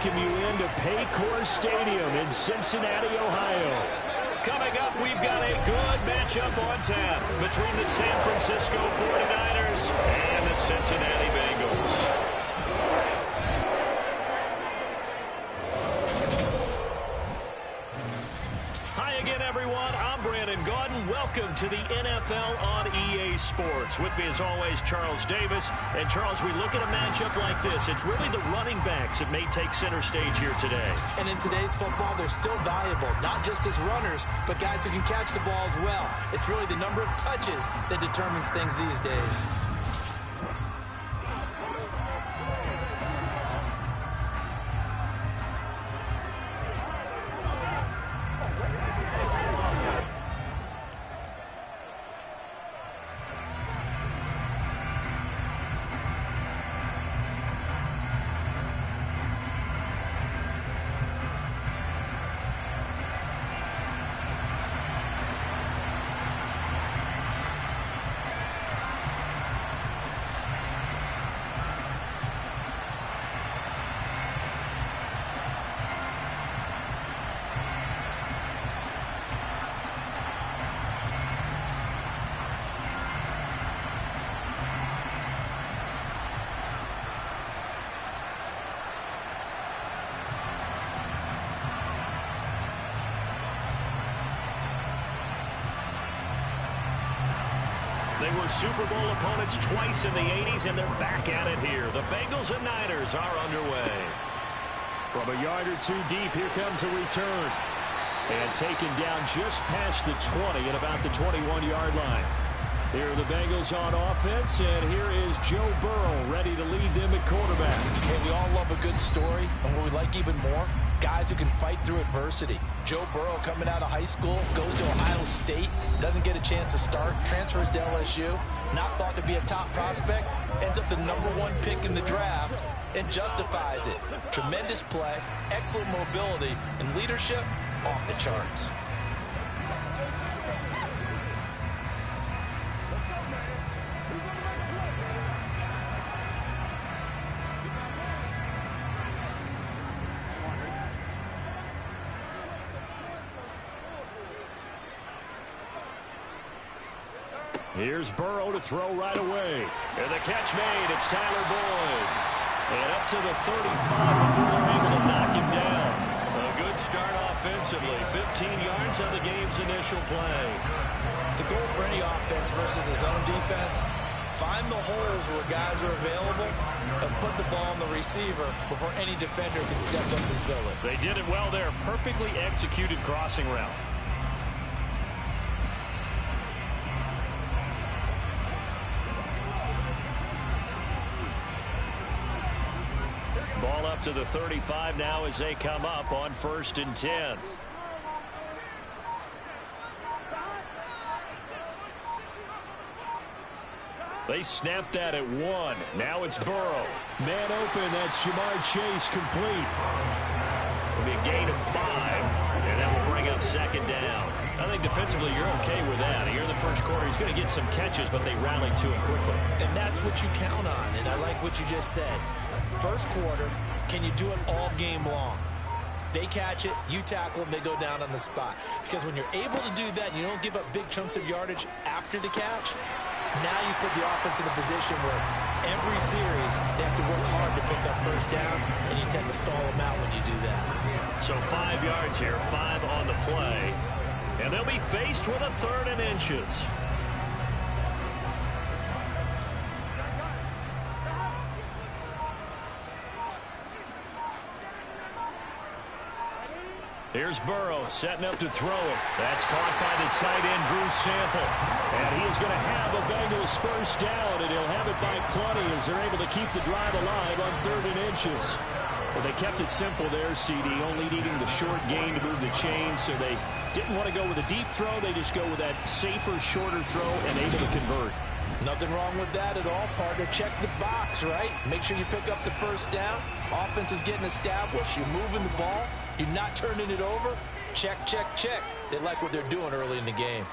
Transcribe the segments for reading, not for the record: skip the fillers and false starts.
welcome you into Paycor Stadium in Cincinnati, Ohio. Coming up, we've got a good matchup on tap between the San Francisco 49ers and the Cincinnati Bengals. Welcome to the NFL on EA Sports. With me, as always, Charles Davis. And, Charles, we look at a matchup like this. It's really the running backs that may take center stage here today. And in today's football, they're still valuable, not just as runners, but guys who can catch the ball as well. It's really the number of touches that determines things these days. They were Super Bowl opponents twice in the 80s, and they're back at it here. The Bengals and Niners are underway. From a yard or two deep, here comes a return. And taken down just past the 20 at about the 21-yard line. Here are the Bengals on offense, and here is Joe Burrow ready to lead them at quarterback. Hey, we all love a good story, and what we like even more, guys who can fight through adversity. Joe Burrow coming out of high school, goes to Ohio State, doesn't get a chance to start, transfers to LSU, not thought to be a top prospect, ends up the #1 pick in the draft, and justifies it. Tremendous play, excellent mobility, and leadership off the charts. Here's Burrow to throw right away. And the catch made. It's Tyler Boyd. And up to the 35 before they're able to knock him down. A good start offensively. 15 yards on the game's initial play. The goal for any offense versus his own defense, find the holes where guys are available and put the ball on the receiver before any defender can step up and fill it. They did it well there. Perfectly executed crossing route. Ball up to the 35 now as they come up on 1st and 10. They snapped that at 1. Now it's Burrow. Man open. That's Jamar Chase complete. It'll be a gain of 5, and that will bring up 2nd down. I think defensively you're okay with that. Here in the first quarter, he's going to get some catches, but they rallied to him quickly. And that's what you count on, and I like what you just said. First quarter, can you do it all game long? They catch it, you tackle them, they go down on the spot. Because when you're able to do that, and you don't give up big chunks of yardage after the catch, now you put the offense in a position where every series they have to work hard to pick up first downs, and you tend to stall them out when you do that. So 5 yards here, 5 on the play. And they'll be faced with a 3rd and inches. Here's Burrow setting up to throw it. That's caught by the tight end, Drew Sample. And he is going to have the Bengals first down, and he'll have it by plenty as they're able to keep the drive alive on 3rd and inches. Well, they kept it simple there, CD, only needing the short gain to move the chains, so they didn't want to go with a deep throw. They just go with that safer, shorter throw and able to convert. Nothing wrong with that at all, partner. Check the box, right? Make sure you pick up the first down. Offense is getting established. You're moving the ball. You're not turning it over. Check, check, check. They like what they're doing early in the game.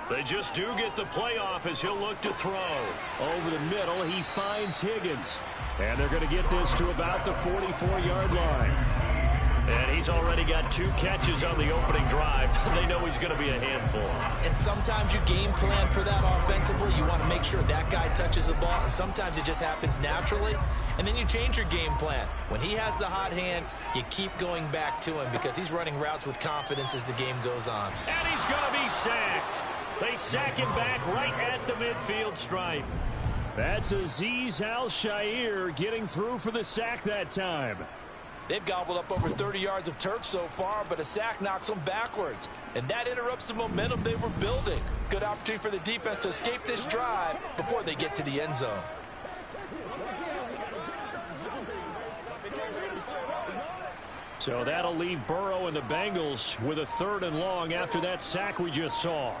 They just do get the playoff as he'll look to throw. Over the middle, he finds Higgins. And they're going to get this to about the 44-yard line. And he's already got 2 catches on the opening drive. They know he's going to be a handful. And sometimes you game plan for that offensively. You want to make sure that guy touches the ball. And sometimes it just happens naturally. And then you change your game plan. When he has the hot hand, you keep going back to him because he's running routes with confidence as the game goes on. And he's going to be sacked. They sack him back right at the midfield stripe. That's Azeez Al-Shaair getting through for the sack that time. They've gobbled up over 30 yards of turf so far, but a sack knocks them backwards. And that interrupts the momentum they were building. Good opportunity for the defense to escape this drive before they get to the end zone. So that'll leave Burrow and the Bengals with a 3rd and long after that sack we just saw.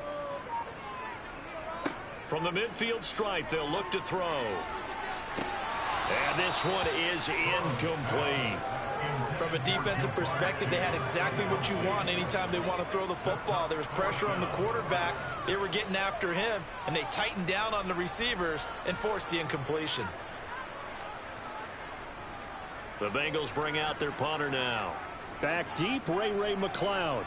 From the midfield stripe, they'll look to throw. And this one is incomplete. From a defensive perspective, they had exactly what you want anytime they want to throw the football. There was pressure on the quarterback. They were getting after him, and they tightened down on the receivers and forced the incompletion. The Bengals bring out their punter now. Back deep, Ray McCloud.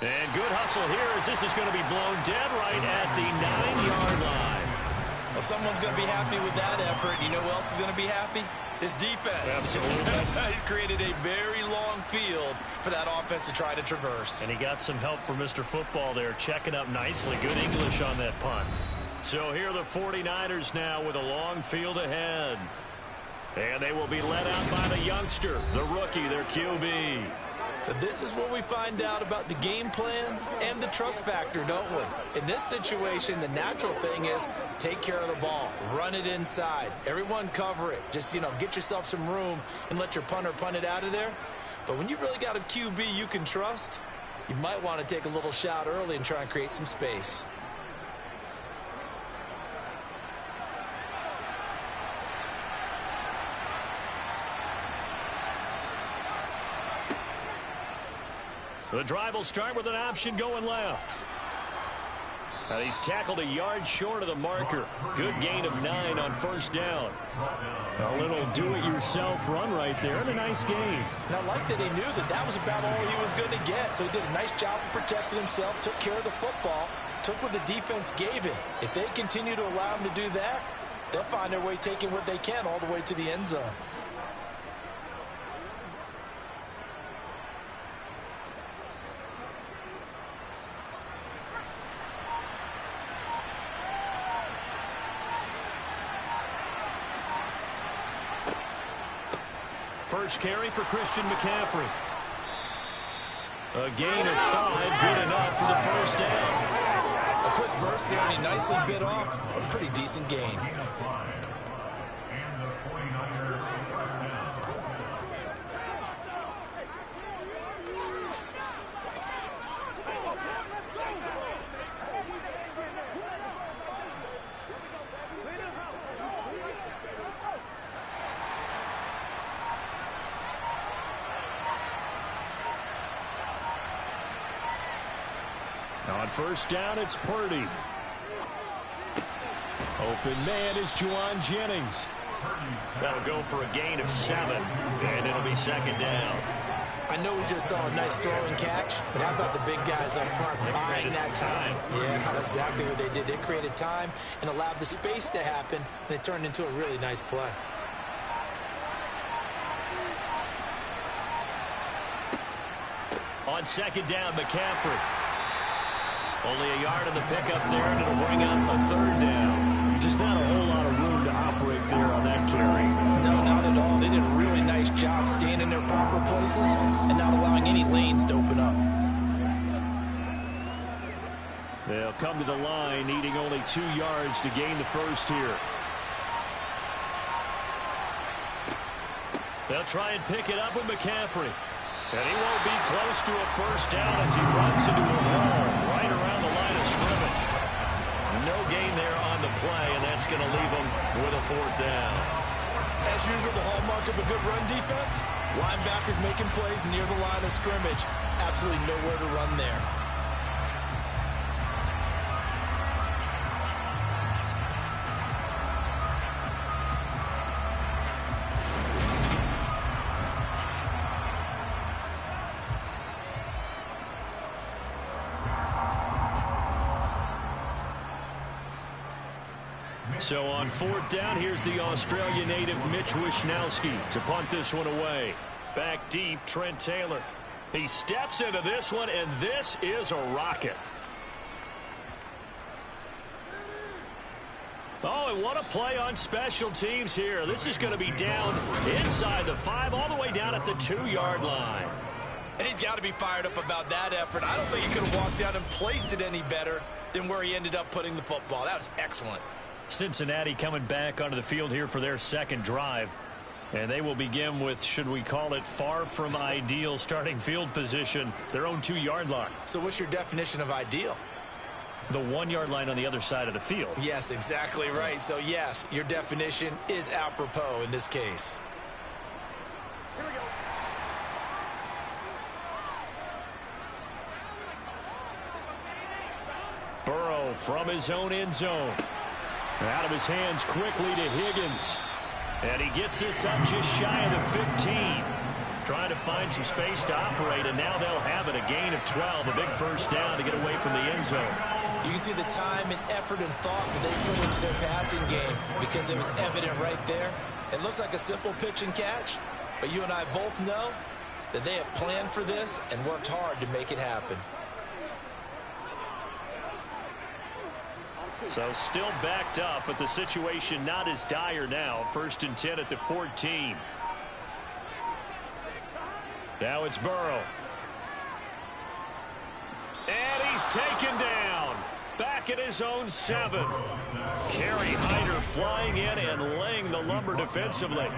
And good hustle here as this is going to be blown dead right at the 9-yard line. Well, someone's going to be happy with that effort. You know who else is going to be happy? His defense. Absolutely. He's created a very long field for that offense to try to traverse. And he got some help from Mr. Football there, checking up nicely. Good English on that punt. So here are the 49ers now with a long field ahead. And they will be led out by the youngster, the rookie, their QB. So this is where we find out about the game plan and the trust factor, don't we? In this situation, the natural thing is take care of the ball, run it inside. Everyone cover it. Just, get yourself some room and let your punter punt it out of there. But when you really got a QB you can trust, you might want to take a little shot early and try and create some space. The drive will start with an option going left. And he's tackled a yard short of the marker. Good gain of 9 on 1st down. A little do-it-yourself run right there and a nice gain. And I like that he knew that was about all he was going to get. So he did a nice job of protecting himself, took care of the football, took what the defense gave him. If they continue to allow him to do that, they'll find their way taking what they can all the way to the end zone. First carry for Christian McCaffrey. A gain of 5, good enough for the 1st down. A quick burst there, and he nicely bit off a pretty decent gain. On 1st down, it's Purdy. Open man is Juwan Jennings. That'll go for a gain of 7, and it'll be 2nd down. I know we just saw a nice throw and catch, but how about the big guys up front buying that time? Yeah, that's exactly what they did. They created time and allowed the space to happen, and it turned into a really nice play. On 2nd down, McCaffrey. Only a yard in the pickup there, and it'll bring up a 3rd down. Just not a whole lot of room to operate there on that carry. No, not at all. They did a really nice job staying in their proper places and not allowing any lanes to open up. They'll come to the line, needing only 2 yards to gain the 1st here. They'll try and pick it up with McCaffrey. And he won't be close to a 1st down as he runs into a wall right around the line of scrimmage. No gain there on the play, and that's going to leave him with a 4th down. As usual, the hallmark of a good run defense, Linebackers making plays near the line of scrimmage. Absolutely nowhere to run there. So on fourth down, here's the Australia native Mitch Wishnowsky to punt this one away. Back deep, Trent Taylor. He steps into this one, and this is a rocket. Oh, and what a play on special teams here. This is going to be down inside the 5, all the way down at the 2-yard line. And he's got to be fired up about that effort. I don't think he could have walked out and placed it any better than where he ended up putting the football. That was excellent. Cincinnati coming back onto the field here for their second drive. And they will begin with, should we call it, far from ideal starting field position, their own 2-yard line. So what's your definition of ideal? The 1-yard line on the other side of the field. Yes, exactly right. So, yes, your definition is apropos in this case. Here we go. Burrow from his own end zone. Out of his hands quickly to Higgins. And he gets this up just shy of the 15. Trying to find some space to operate, and now they'll have it. A gain of 12, a big first down to get away from the end zone. You can see the time and effort and thought that they put into their passing game because it was evident right there. It looks like a simple pitch and catch, but you and I both know that they have planned for this and worked hard to make it happen. So still backed up, but the situation not as dire now. 1st and 10 at the 14. Now it's Burrow. And he's taken down. Back at his own 7. Kerry Hyder flying in and laying the lumber defensively.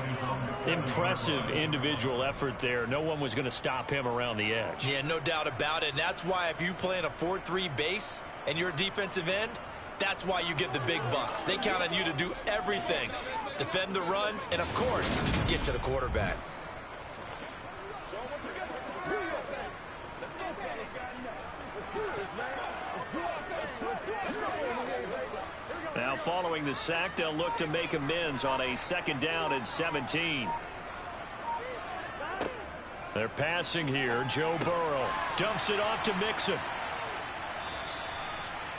Impressive individual effort there. No one was going to stop him around the edge. Yeah, no doubt about it. And that's why if you play in a 4-3 base and you're a defensive end, that's why you get the big bucks. They count on you to do everything. Defend the run and, of course, get to the quarterback. Now following the sack, they'll look to make amends on a 2nd down and 17. They're passing here. Joe Burrow dumps it off to Mixon.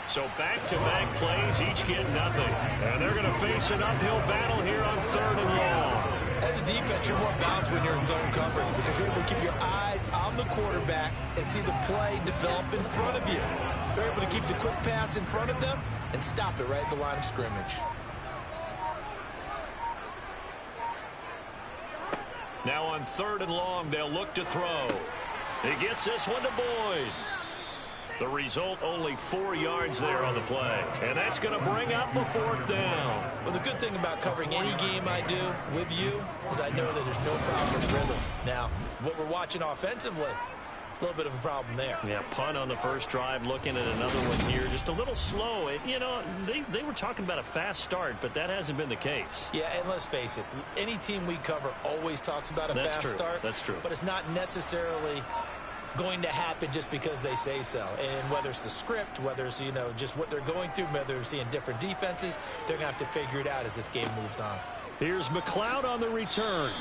So back-to-back plays, each get nothing. And they're going to face an uphill battle here on 3rd and long. As a defense, you're more balanced when you're in zone coverage because you're able to keep your eyes on the quarterback and see the play develop in front of you. You're able to keep the quick pass in front of them and stop it right at the line of scrimmage. Now on 3rd and long, they'll look to throw. He gets this one to Boyd. The result, only 4 yards there on the play. And that's going to bring up the 4th down. Well, the good thing about covering any game I do with you is I know that there's no problem with rhythm. Now, what we're watching offensively, a little bit of a problem there. Yeah, punt on the first drive, looking at another one here. Just a little slow. You know, they were talking about a fast start, but that hasn't been the case. Yeah, and let's face it, any team we cover always talks about a fast start. That's true. But it's not necessarily going to happen just because they say so. And whether it's the script, whether it's, you know, just what they're going through, whether they're seeing different defenses, they're going to have to figure it out as this game moves on. Here's McLeod on the return.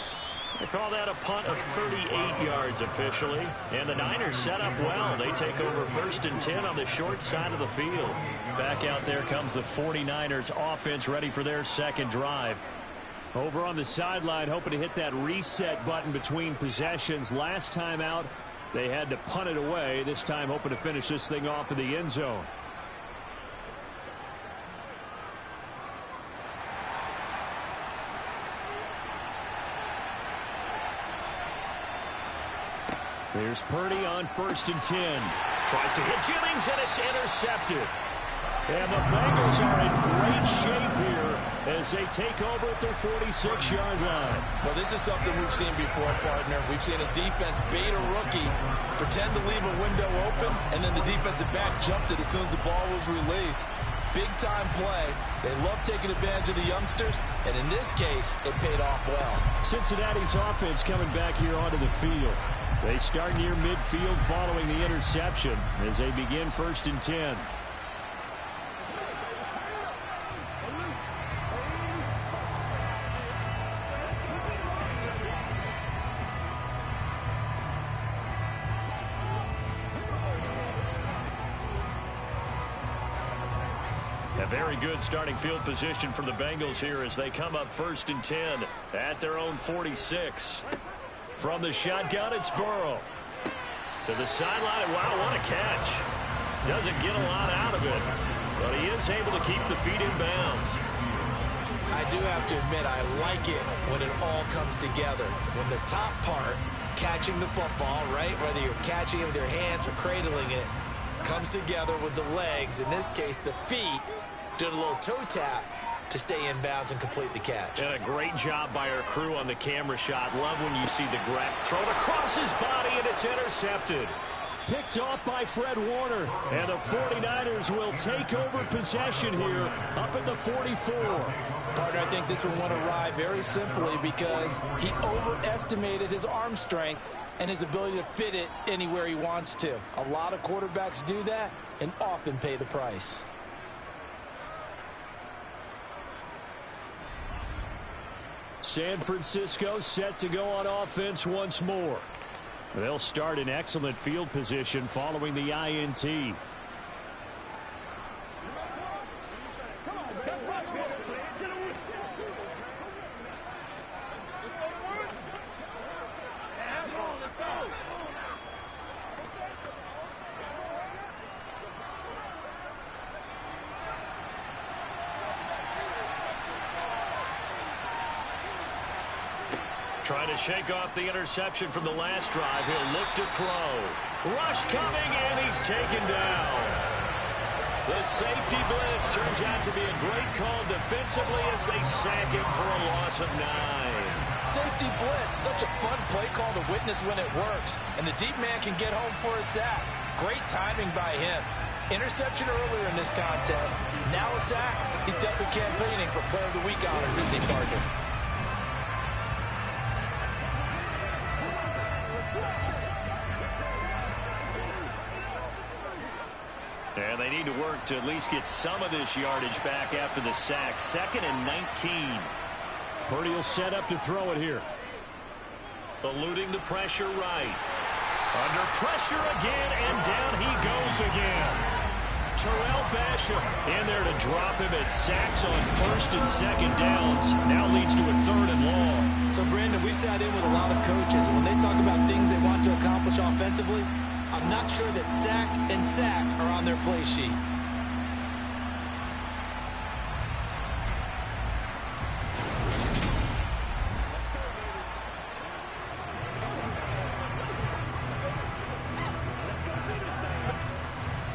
They call that a punt of 38 yards officially. And the Niners set up well. They take over 1st and 10 on the short side of the field. Back out there comes the 49ers offense ready for their 2nd drive. Over on the sideline, hoping to hit that reset button between possessions. Last time out, they had to punt it away. This time hoping to finish this thing off in the end zone. Here's Purdy on 1st and 10. Tries to hit Jennings, and it's intercepted. And the Bengals are in great shape here as they take over at their 46-yard line. Well, this is something we've seen before, partner. We've seen a defense bait a rookie, pretend to leave a window open, and then the defensive back jumped it as soon as the ball was released. big-time play. They love taking advantage of the youngsters, and in this case, it paid off well. Cincinnati's offense coming back here onto the field. They start near midfield following the interception as they begin 1st and 10. A very good starting field position for the Bengals here as they come up 1st and 10 at their own 46. From the shotgun, it's Burrow. To the sideline. Wow, what a catch. Doesn't get a lot out of it, but he is able to keep the feet in bounds. I do have to admit, I like it when it all comes together. When the top part, catching the football, right, whether you're catching it with your hands or cradling it, comes together with the legs, in this case the feet, doing a little toe tap to stay in bounds and complete the catch. And a great job by our crew on the camera shot. Love when you see the grab thrown across his body, and it's intercepted. Picked off by Fred Warner, and the 49ers will take over possession here up at the 44. Partner, I think this one went awry very simply because he overestimated his arm strength and his ability to fit it anywhere he wants to. A lot of quarterbacks do that and often pay the price. San Francisco set to go on offense once more. They'll start in excellent field position following the INT. Trying to shake off the interception from the last drive. He'll look to throw. Rush coming, and he's taken down. The safety blitz turns out to be a great call defensively as they sack him for a loss of 9. Safety blitz, such a fun play call to witness when it works. And the deep man can get home for a sack. Great timing by him. Interception earlier in this contest. Now a sack. He's definitely campaigning for Player of the Week honors, isn't he, partner? And they need to work to at least get some of this yardage back after the sack. 2nd and 19. Purdy will set up to throw it here. Eluding the pressure right. Under pressure again, and down he goes again. Terrell Basham in there to drop him at sacks on 1st and 2nd downs. Now leads to a 3rd and long. So, Brandon, we sat in with a lot of coaches, and when they talk about things they want to accomplish offensively, I'm not sure that sack and sack are on their play sheet.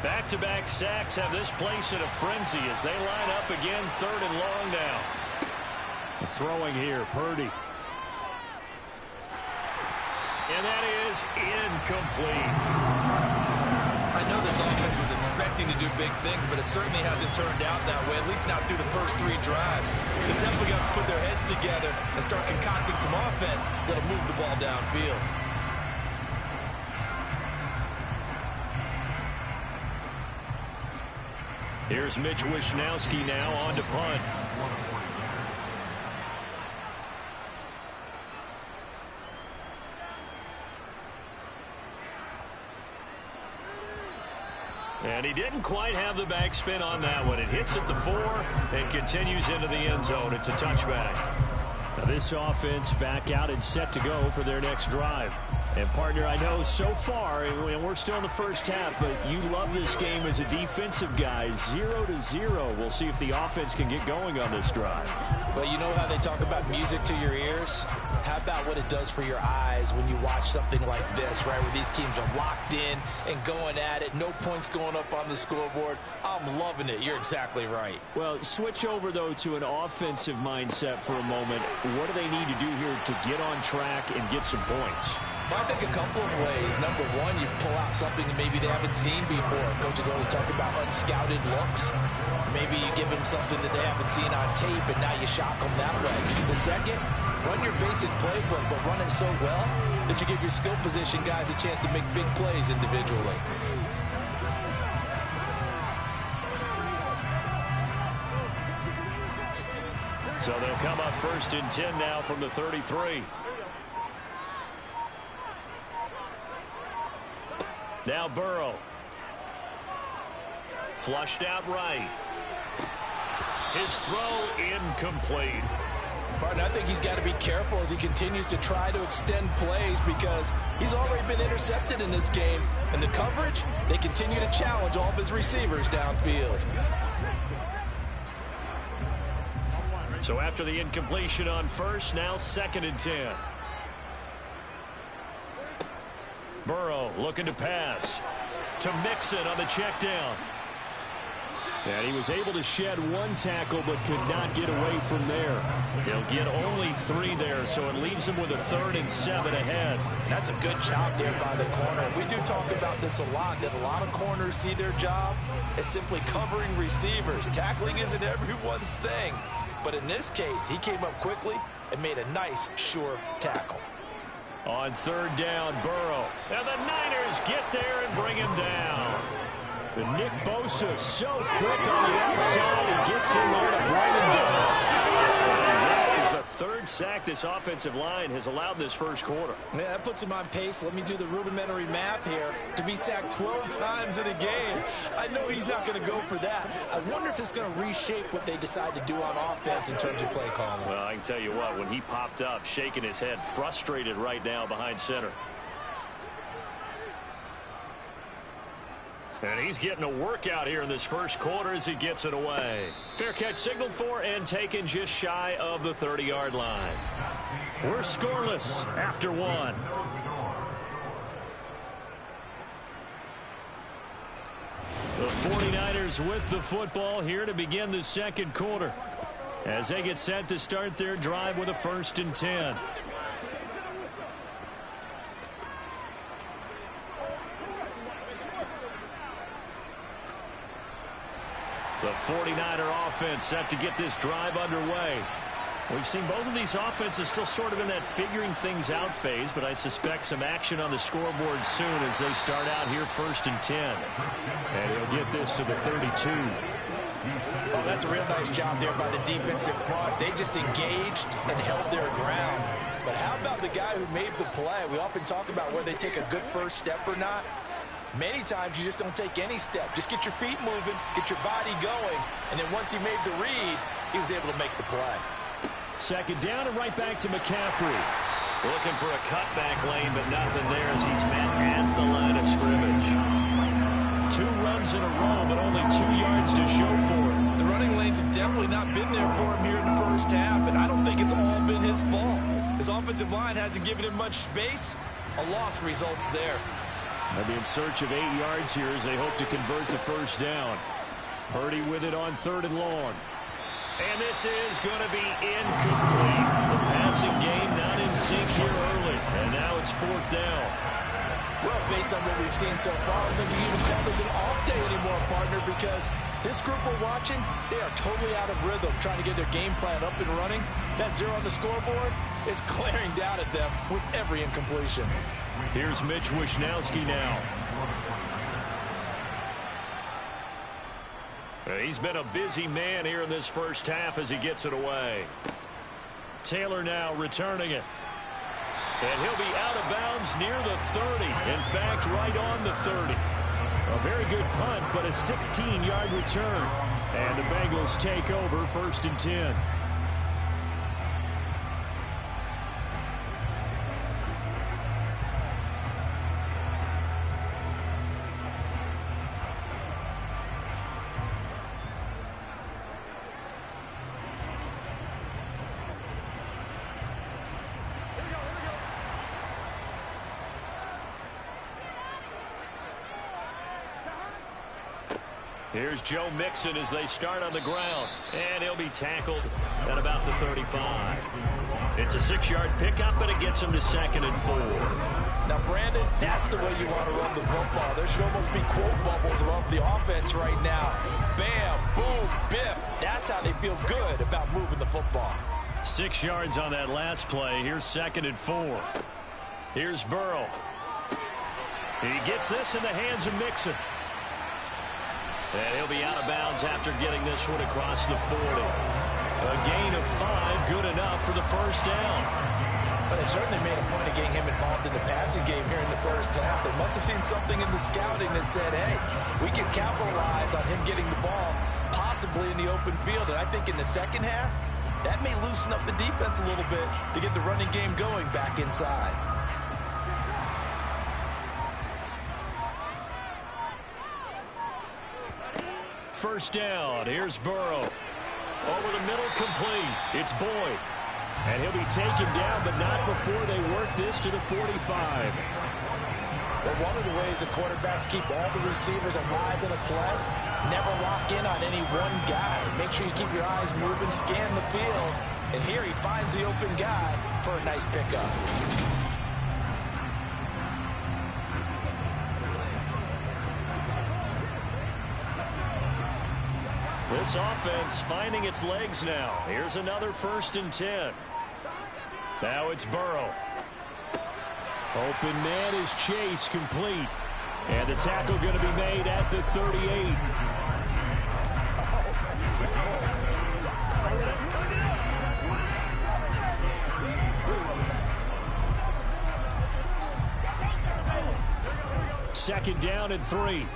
Back-to-back sacks have this place in a frenzy as they line up again 3rd and long now. Throwing here, Purdy. And that is incomplete. I know this offense was expecting to do big things, but it certainly hasn't turned out that way, at least not through the first 3 drives. They're definitely going to put their heads together and start concocting some offense that'll move the ball downfield. Here's Mitch Wishnowsky now on to punt. And he didn't quite have the backspin on that one. It hits at the 4 and continues into the end zone. It's a touchback. Now this offense back out and set to go for their next drive. And, partner, I know so far, and we're still in the first half, but you love this game as a defensive guy. 0-0. We'll see if the offense can get going on this drive. Well, you know how they talk about music to your ears? How about what it does for your eyes when you watch something like this, right, where these teams are locked in and going at it, no points going up on the scoreboard? I'm loving it. You're exactly right. Well, switch over, though, to an offensive mindset for a moment. What do they need to do here to get on track and get some points? Well, I think a couple of ways. Number one, you pull out something that maybe they haven't seen before. Coaches always talk about unscouted looks. Maybe you give them something that they haven't seen on tape, and now you shock them that way. The second, run your basic playbook, but run it so well that you give your skill position guys a chance to make big plays individually. So they'll come up 1st and 10 now from the 33. Now Burrow. Flushed out right. His throw incomplete. Martin, I think he's got to be careful as he continues to try to extend plays because he's already been intercepted in this game. And the coverage, they continue to challenge all of his receivers downfield. So after the incompletion on 1st, now 2nd and 10. Burrow looking to pass to Mixon on the check down. And he was able to shed 1 tackle but could not get away from there. He'll get only 3 there, so it leaves him with a 3rd and 7 ahead. And that's a good job there by the corner. We do talk about this a lot, that a lot of corners see their job as simply covering receivers. Tackling isn't everyone's thing. But in this case, he came up quickly and made a nice, sure tackle. On 3rd down, Burrow. And the Niners get there and bring him down. And Nick Bosa so quick on the outside. He gets in there to bring him down. And that is the 3rd sack this offensive line has allowed this 1st quarter. Yeah, that puts him on pace. Let me do the rudimentary math here. To be sacked 12 times in a game, I know he's not going to go for that. I wonder if it's going to reshape what they decide to do on offense in terms of play calling. Well, I can tell you what, when he popped up, shaking his head, frustrated right now behind center. And he's getting a workout here in this 1st quarter as he gets it away. Fair catch signaled for and taken just shy of the 30-yard line. We're scoreless after 1. The 49ers with the football here to begin the 2nd quarter as they get set to start their drive with a 1st and 10. The 49er offense set to get this drive underway. We've seen both of these offenses still sort of in that figuring things out phase, but I suspect some action on the scoreboard soon as they start out here 1st and 10. And he'll get this to the 32. Oh, that's a real nice job there by the defensive front. They just engaged and held their ground. But how about the guy who made the play? We often talk about whether they take a good 1st step or not. Many times you just don't take any step. Just get your feet moving, get your body going, and then once he made the read, he was able to make the play. 2nd down and right back to McCaffrey. Looking for a cutback lane, but nothing there as he's met at the line of scrimmage. 2 runs in a row, but only 2 yards to show for it. The running lanes have definitely not been there for him here in the 1st half, and I don't think it's all been his fault. His offensive line hasn't given him much space. A loss results there. They'll be in search of 8 yards here as they hope to convert the 1st down. Purdy with it on 3rd and long. And this is going to be incomplete. The passing game not in sync here early. And now it's 4th down. Well, based on what we've seen so far, I don't think you even call this an off day anymore, partner, because this group we're watching, they are totally out of rhythm, trying to get their game plan up and running. That 0 on the scoreboard is glaring down at them with every incompletion. Here's Mitch Wishnowski now. He's been a busy man here in this 1st half as he gets it away. Taylor now returning it. And he'll be out of bounds near the 30. In fact, right on the 30. A very good punt, but a 16-yard return. And the Bengals take over 1st and 10. Here's Joe Mixon as they start on the ground. And he'll be tackled at about the 35. It's a 6-yard pickup, and it gets him to 2nd and 4. Now, Brandon, that's the way you want to run the football. There should almost be quote bubbles above the offense right now. Bam, boom, biff. That's how they feel good about moving the football. 6 yards on that last play. Here's 2nd and 4. Here's Burrow. He gets this in the hands of Mixon. And he'll be out of bounds after getting this one across the 40. A gain of 5, good enough for the first down. But they certainly made a point of getting him involved in the passing game here in the first half. They must have seen something in the scouting that said, hey, we can capitalize on him getting the ball, possibly in the open field. And I think in the second half, that may loosen up the defense a little bit to get the running game going back inside. First down. Here's Burrow. Over the middle, complete. It's Boyd. And he'll be taken down, but not before they work this to the 45. Well, one of the ways the quarterbacks keep all the receivers alive in a play, never lock in on any one guy. Make sure you keep your eyes moving, scan the field. And here he finds the open guy for a nice pickup. This offense finding its legs now. Here's another 1st and 10. Now it's Burrow. Open man is Chase, complete. And the tackle going to be made at the 38. Second down and 3.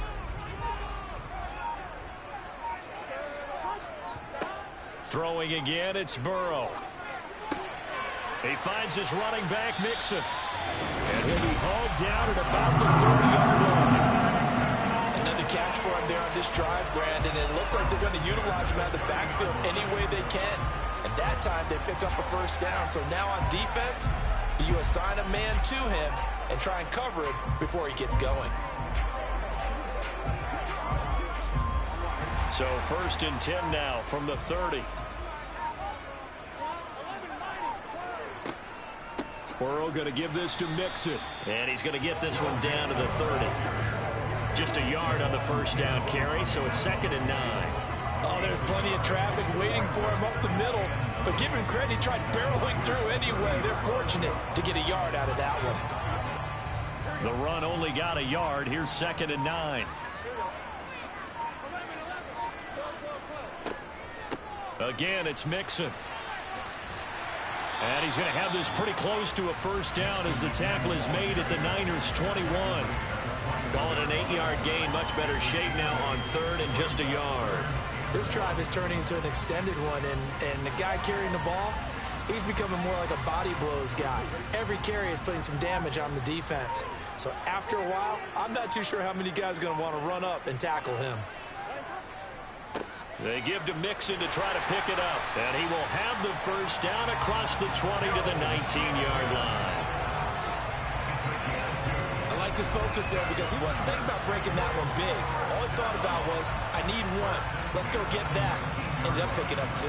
Throwing again, it's Burrow. He finds his running back, Mixon. And he'll be hauled down at about the 30-yard line. Another catch for him there on this drive, Brandon. And it looks like they're going to utilize him out of the backfield any way they can. And that time they pick up a first down. So now on defense, do you assign a man to him and try and cover him before he gets going? So 1st and 10 now from the 30. Burrow going to give this to Mixon. And he's going to get this one down to the 30. Just a yard on the first down carry, so it's 2nd and 9. Oh, there's plenty of traffic waiting for him up the middle. But give him credit, he tried barreling through anyway. They're fortunate to get a yard out of that one. The run only got a yard. Here's 2nd and 9. Again, it's Mixon. And he's going to have this pretty close to a first down as the tackle is made at the Niners' 21. Call it an 8-yard gain. Much better shape now on 3rd and just a yard. This drive is turning into an extended one, and the guy carrying the ball, he's becoming more like a body blows guy. Every carry is putting some damage on the defense. So after a while, I'm not too sure how many guys are going to want to run up and tackle him. They give to Mixon to try to pick it up. And he will have the first down across the 20 to the 19-yard line. I like this focus there because he wasn't thinking about breaking that one big. All he thought about was, I need one. Let's go get that. Ended up picking up 2.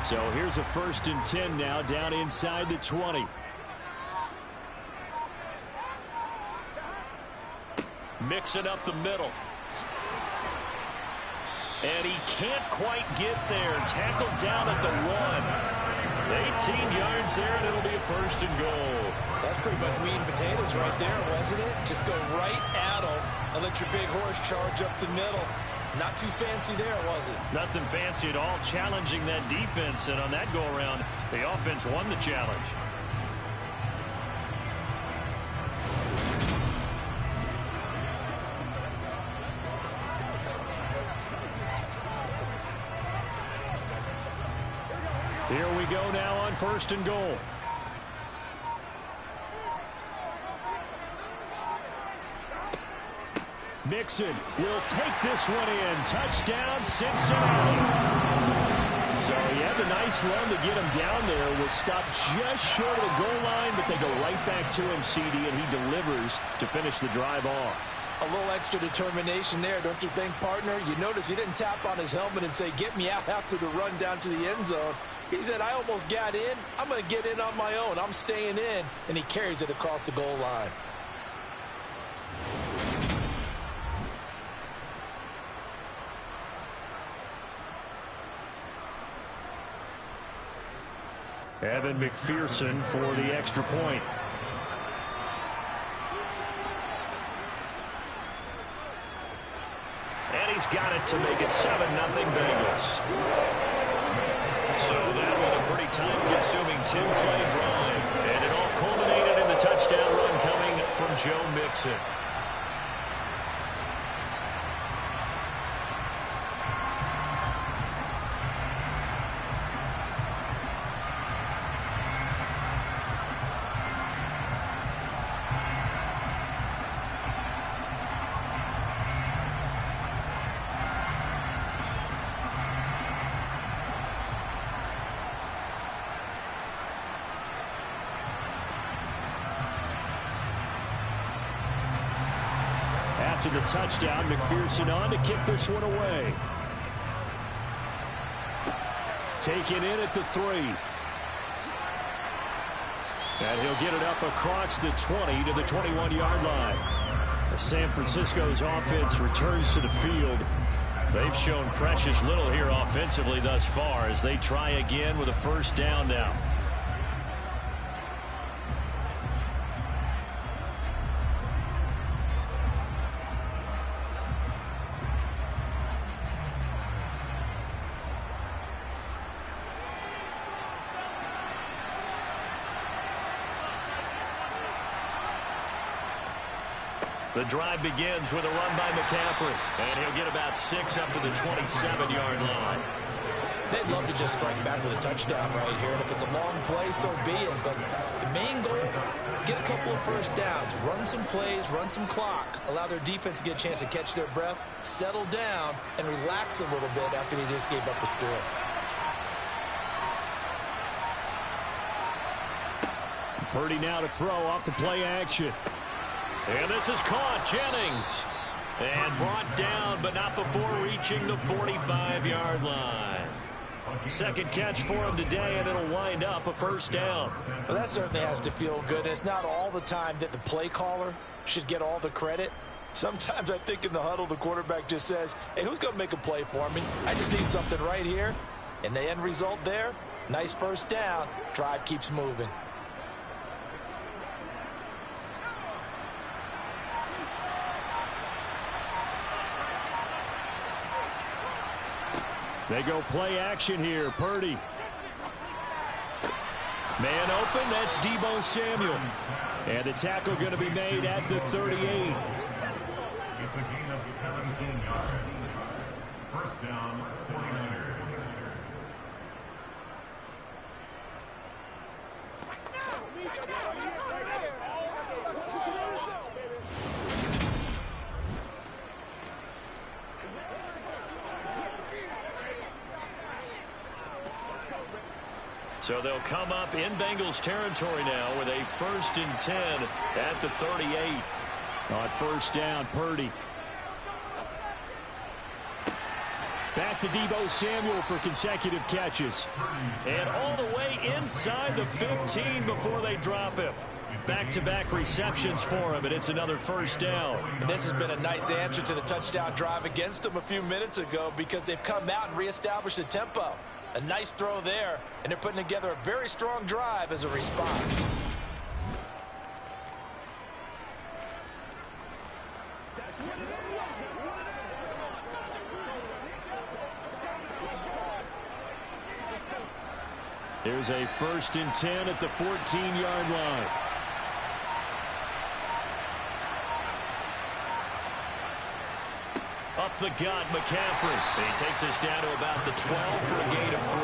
So here's a 1st and 10 now down inside the 20. Mixing up the middle. And he can't quite get there. Tackled down at the 1. 18 yards there, and it'll be a 1st and goal. That's pretty much meat and potatoes right there, wasn't it? Just go right at him and let your big horse charge up the middle. Not too fancy there, was it? Nothing fancy at all, challenging that defense. And on that go-around, the offense won the challenge. Here we go now on 1st and goal. Mixon will take this one in. Touchdown, Cincinnati. So he had the nice run to get him down there. Was stopped just short of the goal line, but they go right back to him, CD, and he delivers to finish the drive off. A little extra determination there, don't you think, partner? You notice he didn't tap on his helmet and say, get me out after the run down to the end zone. He said, I almost got in. I'm going to get in on my own. I'm staying in. And he carries it across the goal line. Evan McPherson for the extra point. And he's got it to make it 7-0 Bengals. So that was a pretty time-consuming 10-play drive. And it all culminated in the touchdown run coming from Joe Mixon. After the touchdown, McPherson on to kick this one away. Taken in at the 3. And he'll get it up across the 20 to the 21-yard line. As San Francisco's offense returns to the field. They've shown precious little here offensively thus far as they try again with a first down now. The drive begins with a run by McCaffrey. And he'll get about 6 up to the 27-yard line. They'd love to just strike back with a touchdown right here. And if it's a long play, so be it. But the main goal, get a couple of first downs. Run some plays, run some clock. Allow their defense to get a chance to catch their breath, settle down, and relax a little bit after they just gave up a score. Purdy now to throw off the play action. And this is caught. Jennings. And brought down, but not before reaching the 45-yard line. Second catch for him today, and it'll wind up a first down. Well, that certainly has to feel good. It's not all the time that the play caller should get all the credit. Sometimes I think in the huddle, the quarterback just says, hey, who's going to make a play for me? I just need something right here. And the end result there, nice first down. Drive keeps moving. They go play action here. Purdy. Man open. That's Deebo Samuel. And the tackle going to be made at the 38. It's a gain of 17 yards. First down, 49ers. So they'll come up in Bengals territory now with a 1st and 10 at the 38. On first down, Purdy. Back to Deebo Samuel for consecutive catches. And all the way inside the 15 before they drop him. Back-to-back receptions for him, and it's another first down. And this has been a nice answer to the touchdown drive against them a few minutes ago because they've come out and reestablished the tempo. A nice throw there, and they're putting together a very strong drive as a response. There's a 1st and 10 at the 14-yard line. Up the gut, McCaffrey. And he takes us down to about the 12 for a gain of 3.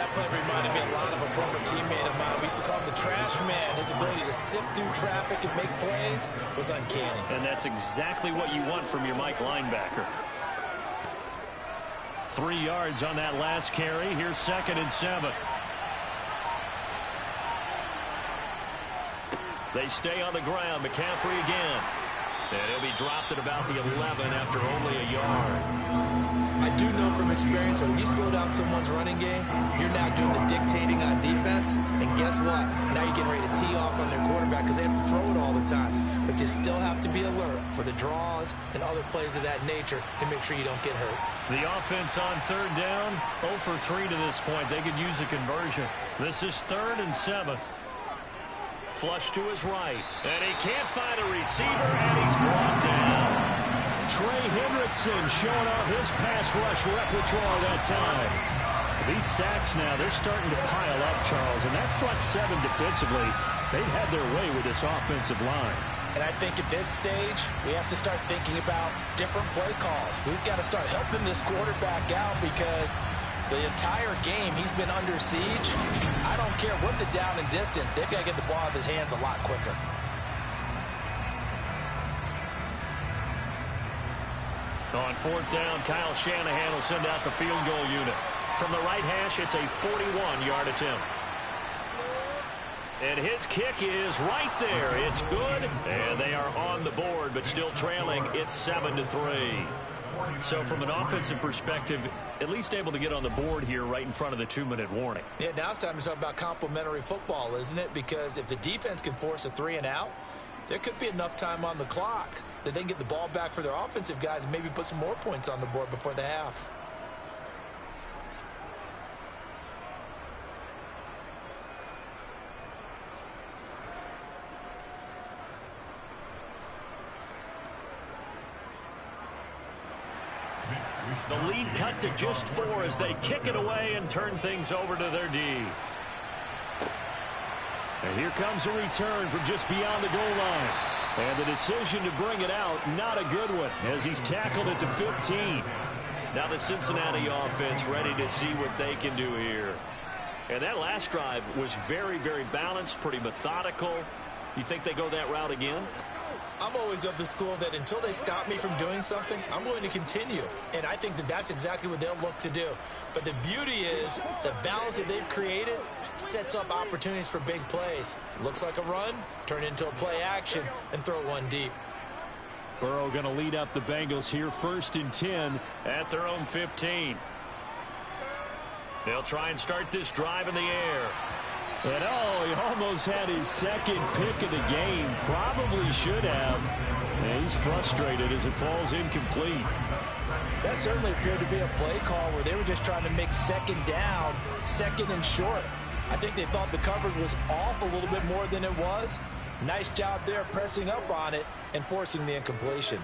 That play reminded me a lot of a former teammate of mine. We used to call him the trash man. His ability to sift through traffic and make plays was uncanny. And that's exactly what you want from your Mike linebacker. 3 yards on that last carry. Here's 2nd and 7. They stay on the ground. McCaffrey again. And he'll be dropped at about the 11 after only a yard. I do know from experience that when you slow down someone's running game, you're now doing the dictating on defense. And guess what? Now you're getting ready to tee off on their quarterback because they have to throw it all the time. But you still have to be alert for the draws and other plays of that nature and make sure you don't get hurt. The offense on 3rd down, 0 for 3 to this point. They could use a conversion. This is 3rd and 7. Flush to his right. And he can't find a receiver, and he's brought down. Trey Hendrickson showing off his pass rush repertoire that time. These sacks now, they're starting to pile up, Charles. And that front 7 defensively, they've had their way with this offensive line. And I think at this stage, we have to start thinking about different play calls. We've got to start helping this quarterback out because the entire game he's been under siege. I don't care what the down and distance. They've got to get the ball out of his hands a lot quicker. On 4th down, Kyle Shanahan will send out the field goal unit. From the right hash, it's a 41-yard attempt. And his kick is right there. It's good. And they are on the board, but still trailing. It's 7-3. So from an offensive perspective, at least able to get on the board here right in front of the 2-minute warning. Yeah, now it's time to talk about complementary football, isn't it? Because if the defense can force a 3 and out, there could be enough time on the clock that they can get the ball back for their offensive guys and maybe put some more points on the board before the half. The lead cut to just 4 as they kick it away and turn things over to their D. And here comes a return from just beyond the goal line. And the decision to bring it out, not a good one, as he's tackled it to 15. Now the Cincinnati offense ready to see what they can do here. And that last drive was very, very balanced, pretty methodical. You think they go that route again? I'm always of the school that until they stop me from doing something, I'm going to continue. And I think that that's exactly what they'll look to do. But the beauty is the balance that they've created sets up opportunities for big plays. Looks like a run, turn into a play action, and throw one deep. Burrow going to lead up the Bengals here, 1st and 10 at their own 15. They'll try and start this drive in the air. And oh, he almost had his 2nd pick of the game. Probably should have. And he's frustrated as it falls incomplete. That certainly appeared to be a play call where they were just trying to make 2nd down, 2nd and short. I think they thought the coverage was off a little bit more than it was. Nice job there pressing up on it and forcing the incompletion.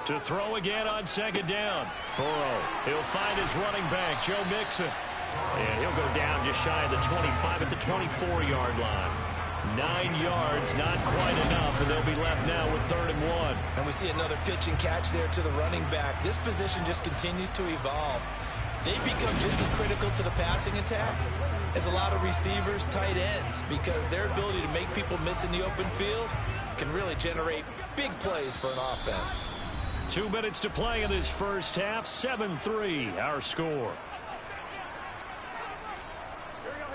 To throw again on 2nd down. Burrow, he'll find his running back, Joe Mixon. And he'll go down just shy of the 25 at the 24-yard line. 9 yards, not quite enough, and they'll be left now with 3rd and 1. And we see another pitch and catch there to the running back. This position just continues to evolve. They become just as critical to the passing attack as a lot of receivers, tight ends, because their ability to make people miss in the open field can really generate big plays for an offense. 2 minutes to play in this first half. 7-3, our score.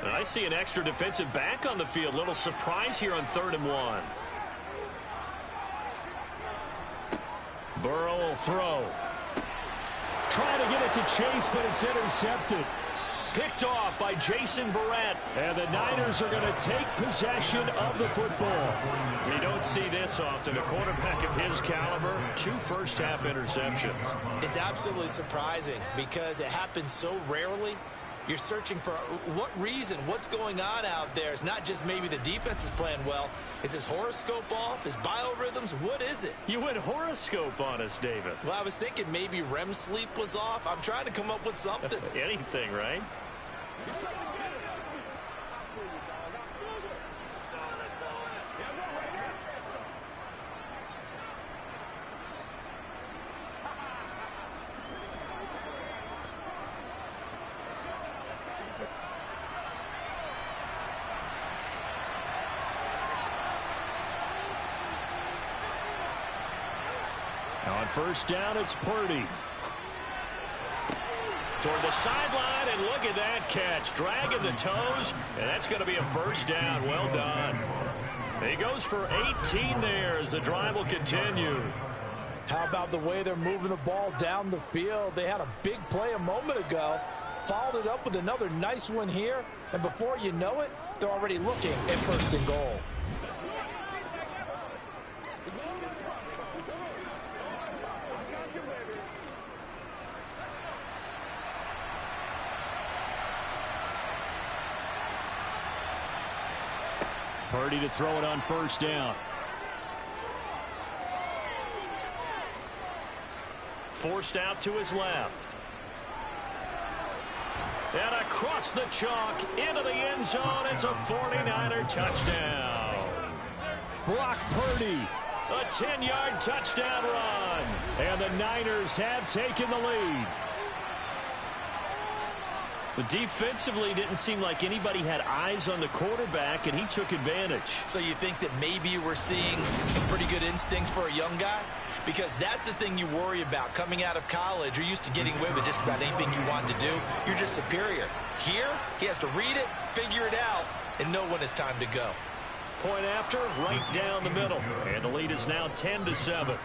And I see an extra defensive back on the field. Little surprise here on 3rd and 1. Burrow will throw. Trying to get it to Chase, but it's intercepted. Picked off by Jason Verrett. And the Niners are going to take possession of the football. We don't see this often. A quarterback of his caliber, 2 first-half interceptions. It's absolutely surprising because it happens so rarely. You're searching for what reason, what's going on out there. It's not just maybe the defense is playing well. Is his horoscope off? His biorhythms? What is it? You went horoscope on us, Davis. Well, I was thinking maybe REM sleep was off. I'm trying to come up with something. Anything, right? first down, it's Purdy. Toward the sideline, and look at that catch. Dragging the toes, and that's going to be a first down. Well done. He goes for 18 there as the drive will continue. How about the way they're moving the ball down the field? They had a big play a moment ago, followed it up with another nice one here, and before you know it, they're already looking at first and goal. Purdy to throw it on first down. Forced out to his left. And across the chalk into the end zone. It's a 49er touchdown. Brock Purdy. A 10-yard touchdown run. And the Niners have taken the lead. But defensively, didn't seem like anybody had eyes on the quarterback, and he took advantage. So you think that maybe we're seeing some pretty good instincts for a young guy? Because that's the thing you worry about. Coming out of college, you're used to getting away with just about anything you want to do. You're just superior. Here, he has to read it, figure it out, and know when it's time to go. Point after, right down the middle. And the lead is now 10-7.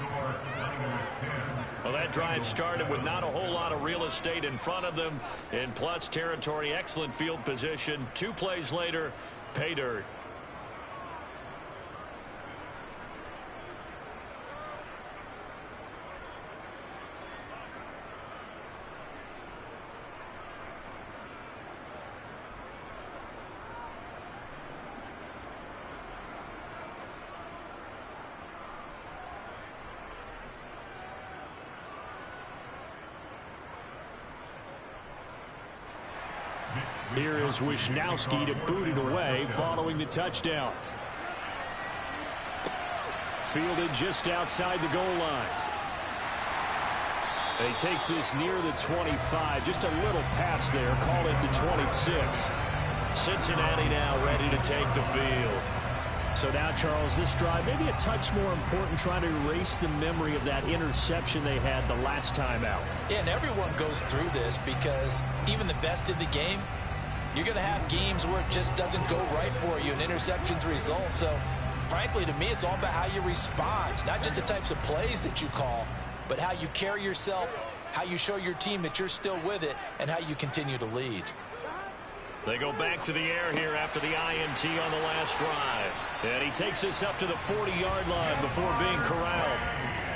Well, that drive started with not a whole lot of real estate in front of them. In plus territory, excellent field position. 2 plays later, pay dirt. Here is Wisnowski to boot it away following the touchdown. Fielded just outside the goal line. He takes this near the 25. Just a little pass there. Call it the 26. Cincinnati now ready to take the field. So now, Charles, this drive maybe a touch more important, trying to erase the memory of that interception they had the last time out. Yeah, and everyone goes through this because even the best in the game, you're going to have games where it just doesn't go right for you and interceptions result. So, frankly, to me, it's all about how you respond, not just the types of plays that you call, but how you carry yourself, how you show your team that you're still with it, and how you continue to lead. They go back to the air here after the INT on the last drive. And he takes this up to the 40-yard line before being corralled.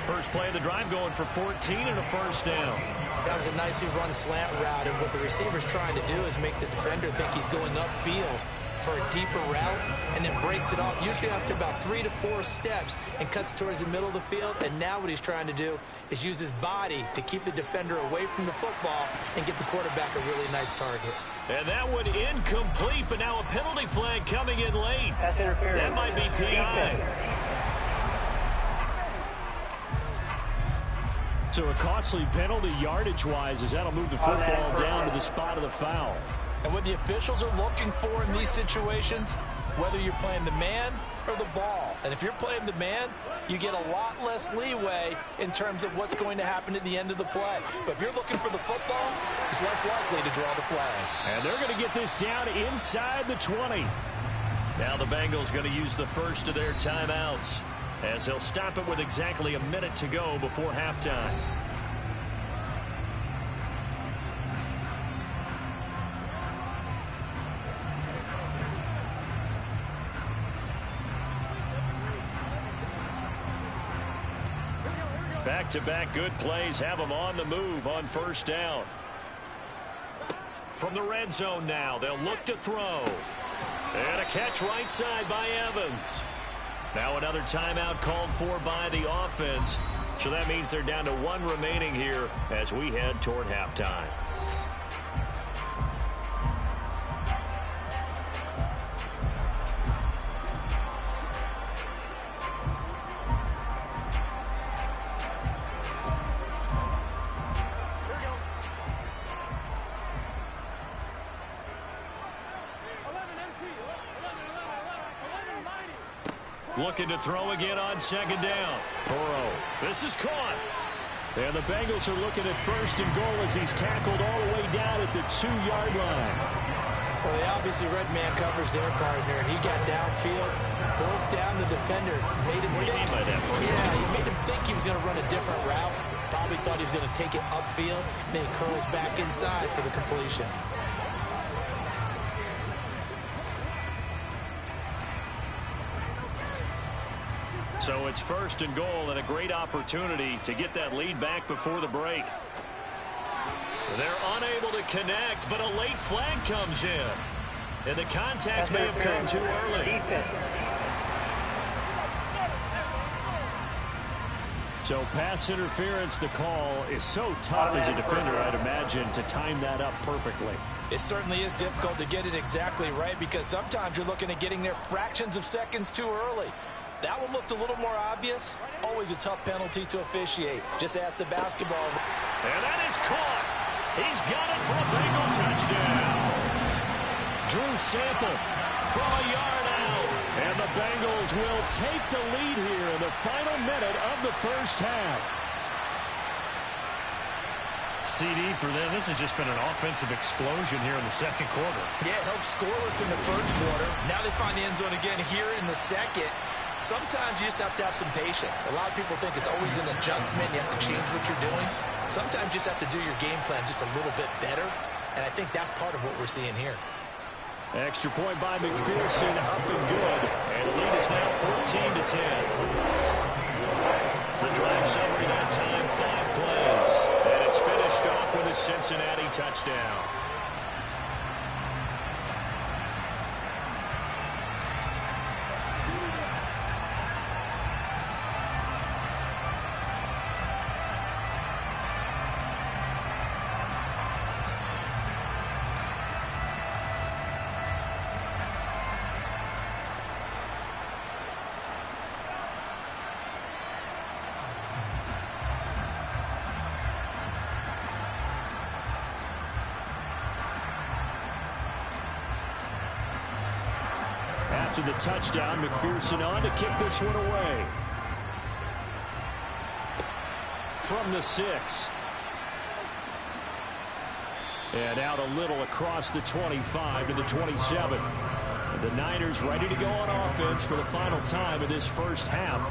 First play of the drive going for 14 and a first down. That was a nicely run slant route, and what the receiver's trying to do is make the defender think he's going upfield for a deeper route, and then breaks it off, usually after about 3 to 4 steps, and cuts towards the middle of the field. And now what he's trying to do is use his body to keep the defender away from the football and give the quarterback a really nice target. And that one incomplete, but now a penalty flag coming in late. Pass interference. That might be PI. So a costly penalty yardage-wise, as that'll move the football down to the spot of the foul. And what the officials are looking for in these situations, whether you're playing the man or the ball. And if you're playing the man, you get a lot less leeway in terms of what's going to happen at the end of the play. But if you're looking for the football, it's less likely to draw the flag. And they're going to get this down inside the 20. Now the Bengals going to use the first of their timeouts, as they'll stop it with exactly a minute to go before halftime. Back-to-back good plays have them on the move on first down. From the red zone now, they'll look to throw. And a catch right side by Evans. Now another timeout called for by the offense. So that means they're down to 1 remaining here as we head toward halftime. Looking to throw again on second down. Burrow. This is caught. And the Bengals are looking at first and goal as he's tackled all the way down at the 2-yard line. Well, they obviously read man coverage their partner, and he got downfield, broke down the defender, made him What do you mean by that? Yeah, he made him think he was going to run a different route. Probably thought he was going to take it upfield, then he curls back inside for the completion. So it's first and goal and a great opportunity to get that lead back before the break. They're unable to connect, but a late flag comes in. And the contact may have come too early. So pass interference, the call is so tough as a defender, I'd imagine, to time that up perfectly. It certainly is difficult to get it exactly right because sometimes you're looking at getting there fractions of seconds too early. That one looked a little more obvious. Always a tough penalty to officiate. Just ask the basketball. And that is caught. He's got it for a Bengal touchdown. Drew Sample from a yard out. And the Bengals will take the lead here in the final minute of the first half. CD for them. This has just been an offensive explosion here in the second quarter. Yeah, held scoreless in the first quarter. Now they find the end zone again here in the second. Sometimes you just have to have some patience. A lot of people think it's always an adjustment. You have to change what you're doing. Sometimes you just have to do your game plan just a little bit better. And I think that's part of what we're seeing here. Extra point by McPherson, up and good. And the lead is now 14-10. The drive summary that time, 5 plays. And it's finished off with a Cincinnati touchdown. After the touchdown, McPherson on to kick this one away. From the 6. And out a little across the 25 to the 27. The Niners ready to go on offense for the final time of this first half.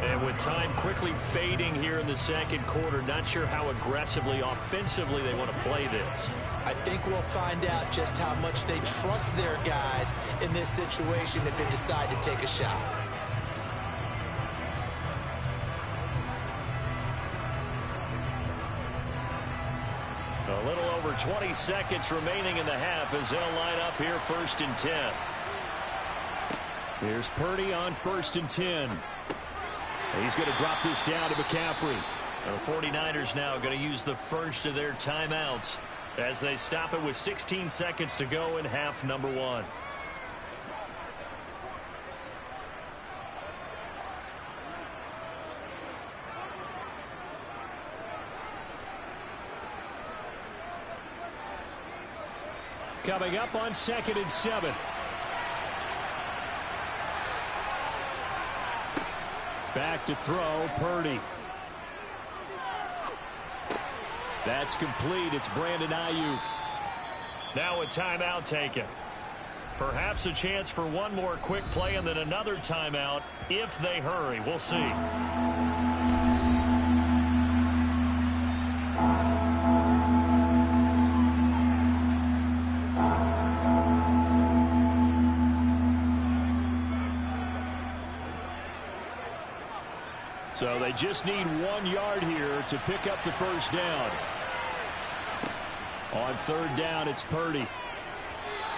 And with time quickly fading here in the second quarter, not sure how aggressively, offensively they want to play this. I think we'll find out just how much they trust their guys in this situation if they decide to take a shot. A little over 20 seconds remaining in the half as they'll line up here first and 10. Here's Purdy on first and 10. He's going to drop this down to McCaffrey. The 49ers now going to use the first of their timeouts as they stop it with 16 seconds to go in half number 1. Coming up on 2nd and 7. Back to throw, Purdy. That's complete. It's Brandon Ayuk. Now a timeout taken. Perhaps a chance for one more quick play and then another timeout if they hurry. We'll see. So they just need 1 yard here to pick up the first down. On 3rd down, it's Purdy.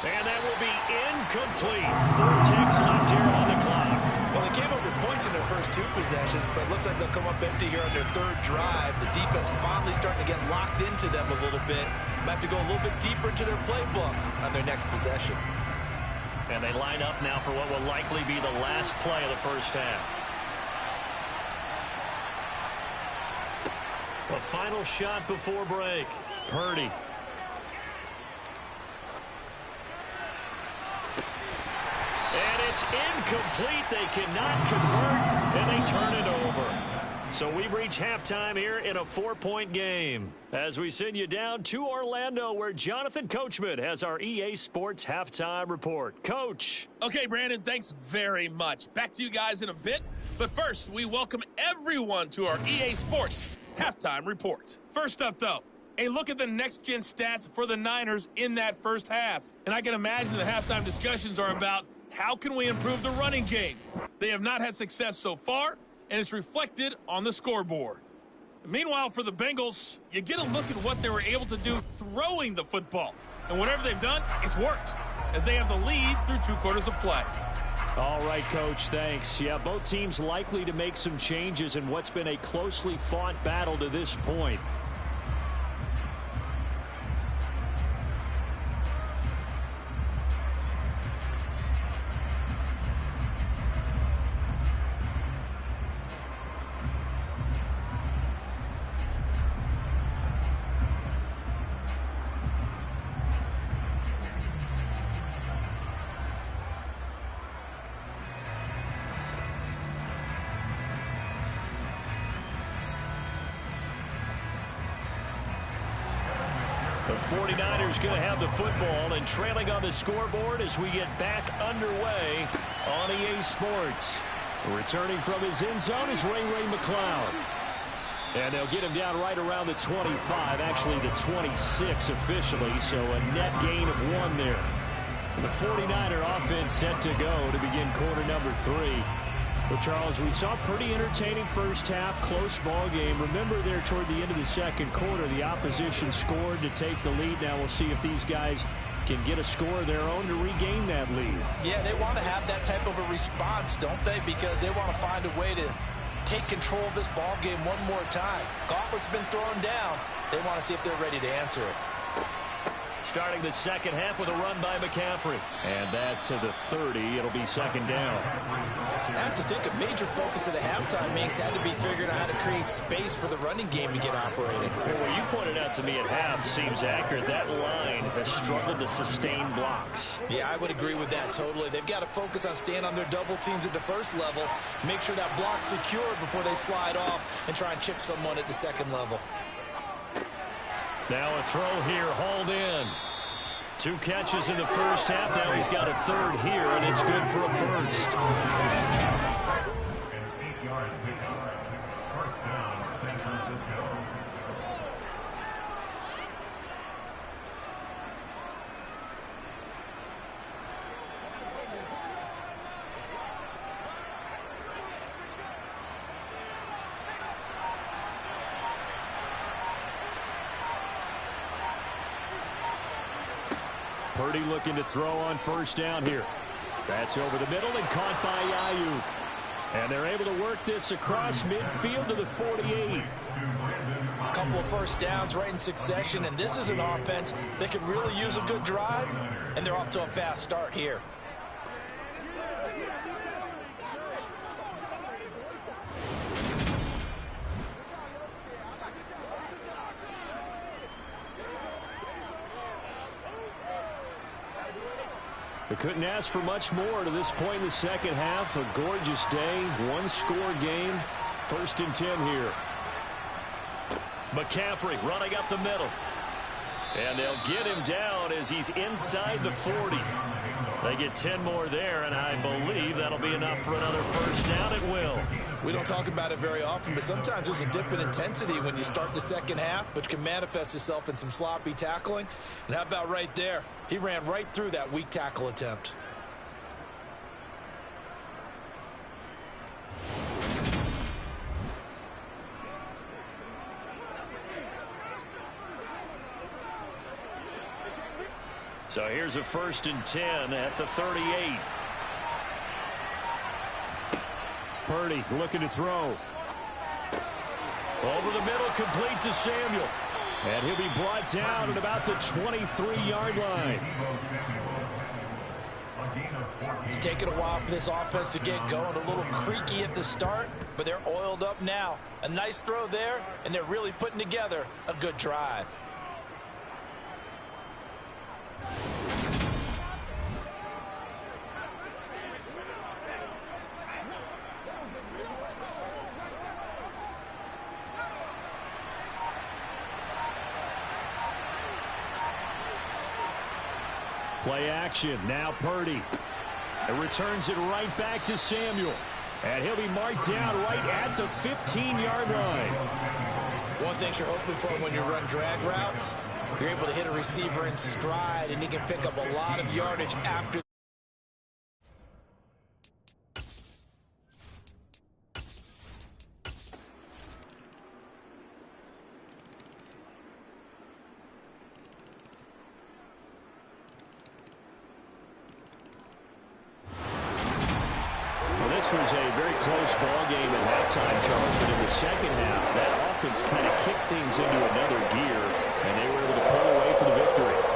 And that will be incomplete. 4 ticks left here on the clock. Well, they came up with points in their first 2 possessions, but it looks like they'll come up empty here on their 3rd drive. The defense finally starting to get locked into them a little bit. Might have to go a little bit deeper into their playbook on their next possession. And they line up now for what will likely be the last play of the first half. A final shot before break. Purdy. And it's incomplete. They cannot convert, and they turn it over. So we've reached halftime here in a 4-point game as we send you down to Orlando, where Jonathan Coachman has our EA Sports halftime report. Coach. Okay, Brandon, thanks very much. Back to you guys in a bit. But first, we welcome everyone to our EA Sports halftime report. First up, though, a look at the next-gen stats for the Niners in that first half. And I can imagine the halftime discussions are about how can we improve the running game. They have not had success so far, and it's reflected on the scoreboard. Meanwhile, for the Bengals, you get a look at what they were able to do throwing the football. And whatever they've done, it's worked, as they have the lead through 2 quarters of play. All right, Coach, thanks. Yeah, both teams likely to make some changes in what's been a closely fought battle to this point. The 49ers going to have the football and trailing on the scoreboard as we get back underway on EA Sports. Returning from his end zone is Ray McCloud. And they'll get him down right around the 25, actually the 26 officially, so a net gain of 1 there. The 49er offense set to go to begin quarter number 3. Well, Charles, we saw a pretty entertaining first half, close ball game. Remember there toward the end of the second quarter, the opposition scored to take the lead. Now we'll see if these guys can get a score of their own to regain that lead. Yeah, they want to have that type of a response, don't they? Because they want to find a way to take control of this ball game one more time. Gauntlet's been thrown down. They want to see if they're ready to answer it. Starting the second half with a run by McCaffrey. And that to the 30. It'll be second down. I have to think a major focus of the halftime makes had to be figuring out how to create space for the running game to get operating. Well, what you pointed out to me at half seems accurate. That line has struggled to sustain blocks. Yeah, I would agree with that totally. They've got to focus on staying on their double teams at the first level, make sure that block's secured before they slide off and try and chip someone at the second level. Now a throw here, hauled in. 2 catches in the first half. Now he's got a third here, and it's good for a first. An 8-yard pickup. First down, San Francisco. Purdy looking to throw on first down here. That's over the middle and caught by Ayuk. And they're able to work this across midfield to the 48. A couple of first downs right in succession, and this is an offense that could really use a good drive, and they're off to a fast start here. They couldn't ask for much more to this point in the second half. A gorgeous day, 1-score game. First and 10 here. McCaffrey running up the middle. And they'll get him down as he's inside the 40. They get 10 more there, and I believe that'll be enough for another first down. It will. We don't talk about it very often, but sometimes there's a dip in intensity when you start the second half, which can manifest itself in some sloppy tackling. And how about right there? He ran right through that weak tackle attempt. So here's a first and 10 at the 38. Purdy looking to throw. Over the middle, complete to Samuel. And he'll be brought down at about the 23-yard line. It's taken a while for this offense to get going. A little creaky at the start, but they're oiled up now. A nice throw there, and they're really putting together a good drive. Play action. Now Purdy. And returns it right back to Samuel. And he'll be marked down right at the 15-yard line. One thing you're hoping for when you run drag routes, you're able to hit a receiver in stride, and he can pick up a lot of yardage after. This was a very close ball game at halftime, Charles, but in the second half, that offense kind of kicked things into another gear, and they were able to pull away for the victory.